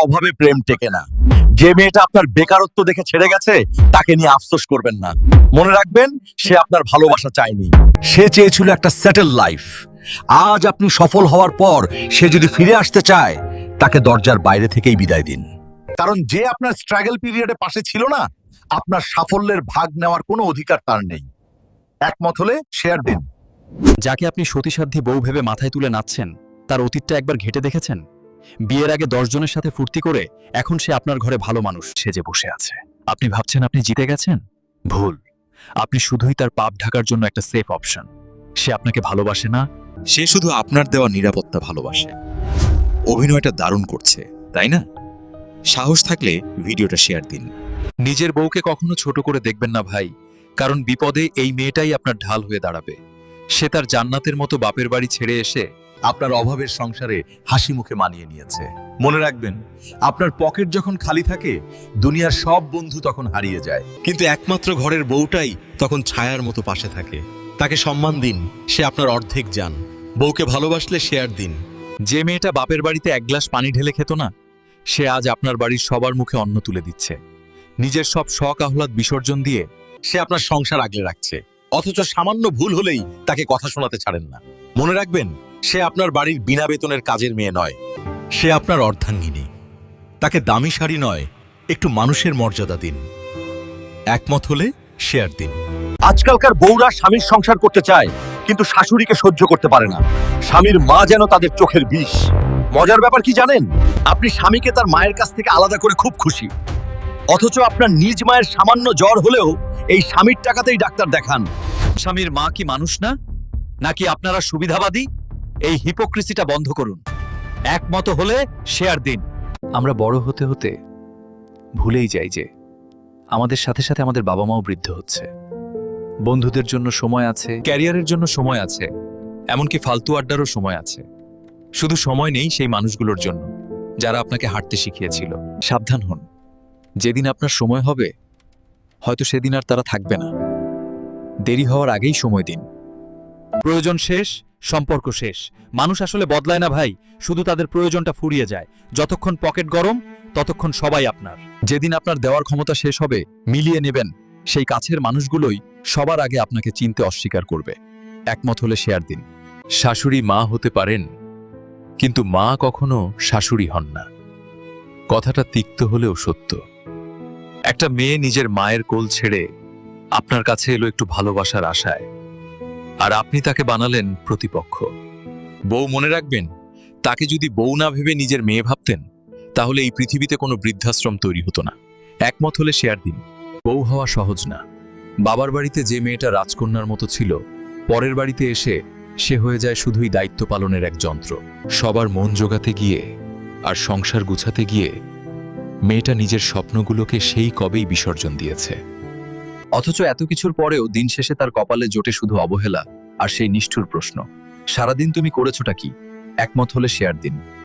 অভাবে প্রেম টেকে না। যে মেয়েটা আপনার বেকারত্ব দেখে ছেড়ে গেছে তাকে নিয়ে আফসোস করবেন না। মনে রাখবেন, সে আপনার ভালোবাসা চায়নি, সে চেয়েছিল একটা সেটেল লাইফ। আজ আপনি সফল হওয়ার পর সে যদি ফিরে আসতে চায়, তাকে দরজার বাইরে থেকেই বিদায় দিন। কারণ যে আপনার স্ট্রাগল পিরিয়ডে পাশে ছিল না, আপনার সাফল্যের ভাগ নেওয়ার কোনো অধিকার তার নেই। একমত হলে শেয়ার দিন। যাকে আপনি সতীসাধ্যী বউ ভেবে মাথায় তুলে নাচছেন, তার অতীতটা একবার ঘেঁটে দেখেছেন? বিয়ের আগে 10 জনের সাথে ফুর্তি করে এখন সে আপনার ঘরে ভালো মানুষ সেজে বসে আছে। আপনি ভাবছেন আপনি জিতে গেছেন? ভুল। আপনি শুধুই তার পাপ ঢাকার জন্য একটা সেফ অপশন। সে আপনাকে ভালোবাসে না, সে শুধু আপনার দেওয়া নিরাপত্তা ভালোবাসে। অভিনয়টা দারুণ করছে, তাই না? সাহস থাকলে ভিডিওটা শেয়ার দিন। নিজের বউকে কখনো ছোট করে দেখবেন না ভাই, কারণ বিপদে এই মেয়েটাই আপনার ঢাল হয়ে দাঁড়াবে। সে তার জান্নাতের মতো বাপের বাড়ি ছেড়ে এসে আপনার অভাবের সংসারে হাসি মুখে মানিয়ে নিয়েছে। মনে রাখবেন, আপনার পকেট যখন খালি থাকে, দুনিয়ার সব বন্ধু তখন হারিয়ে যায়। কিন্তু একমাত্র ঘরের বউটাই তখন ছায়ার মতো পাশে থাকে। তাকে সম্মান দিন, সে আপনার অর্ধেক জান। বউকে ভালোবাসলে শেয়ার দিন। যে মেয়েটা বাপের বাড়িতে 1 গ্লাস পানি ঢেলে খেত না, সে আজ আপনার বাড়ির সবার মুখে অন্ন তুলে দিচ্ছে। নিজের সব শখ আহ্লাদ বিসর্জন দিয়ে সে আপনার সংসার আগলে রাখছে, অথচ সামান্য ভুল হলেই তাকে কথা শোনাতে ছাড়েন না। মনে রাখবেন, সে আপনার বাড়ির বিনা বেতনের কাজের মেয়ে নয়, সে আপনার অর্ধাঙ্গিনী। তাকে দামি শাড়ি নয়, একটু মানুষের মর্যাদা দিন। একমত হলে শেয়ার দিন। আজকালকার বউরা স্বামীর সংসার করতে চায়, কিন্তু শাশুড়িকে সহ্য করতে পারে না। স্বামীর মা যেন তাদের চোখের বিষ। মজার ব্যাপার কি জানেন? আপনি স্বামীকে তার মায়ের কাছ থেকে আলাদা করে খুব খুশি, অথচ আপনার নিজ মায়ের সামান্য জ্বর হলেও এই স্বামীর টাকাতেই ডাক্তার দেখান। স্বামীর মা কি মানুষ না? নাকি আপনারা সুবিধাবাদী? এই হিপোক্রিসিটা বন্ধ করুন। একমত হলে শেয়ার দিন। আমরা বড় হতে হতে ভুলেই যাই যে আমাদের সাথে সাথে আমাদের বাবা মাও বৃদ্ধ হচ্ছে। বন্ধুদের জন্য সময় আছে, ক্যারিয়ারের জন্য সময় আছে, এমনকি ফালতু আড্ডারও সময় আছে। শুধু সময় নেই সেই মানুষগুলোর জন্য যারা আপনাকে হাঁটতে শিখিয়েছিল। সাবধান হন, যেদিন আপনার সময় হবে হয়তো সেদিন আর তারা থাকবে না। দেরি হওয়ার আগেই সময় দিন। প্রয়োজন শেষ, সম্পর্ক শেষ। মানুষ আসলে বদলায় না ভাই, শুধু তাদের প্রয়োজনটা ফুরিয়ে যায়। যতক্ষণ পকেট গরম, ততক্ষণ সবাই আপনার। যেদিন আপনার দেওয়ার ক্ষমতা শেষ হবে, মিলিয়ে নেবেন, সেই কাছের মানুষগুলোই সবার আগে আপনাকে চিনতে অস্বীকার করবে। একমত হলে শেয়ার দিন। শাশুড়ি মা হতে পারেন, কিন্তু মা কখনো শাশুড়ি হন না। কথাটা তিক্ত হলেও সত্য। একটা মেয়ে নিজের মায়ের কোল ছেড়ে আপনার কাছে এলো একটু ভালোবাসার আশায়, আর আপনি তাকে বানালেন প্রতিপক্ষ। বউ মনে রাখবেন, তাকে যদি বউ না ভেবে নিজের মেয়ে ভাবতেন, তাহলে এই পৃথিবীতে কোনো বৃদ্ধাশ্রম তৈরি হতো না। একমত হলে শেয়ার দিন। বউ হওয়া সহজ না। বাবার বাড়িতে যে মেয়েটা রাজকন্যার মতো ছিল, পরের বাড়িতে এসে সে হয়ে যায় শুধুই দায়িত্ব পালনের এক যন্ত্র। সবার মন জোগাতে গিয়ে আর সংসার গুছাতে গিয়ে মেয়েটা নিজের স্বপ্নগুলোকে সেই কবেই বিসর্জন দিয়েছে। অথচ এত কিছুর পরেও দিন শেষে তার কপালে জোটে শুধু অবহেলা আর সেই নিষ্ঠুর প্রশ্ন, সারাদিন তুমি করেছোটা কি? একমত হলে শেয়ার দিন।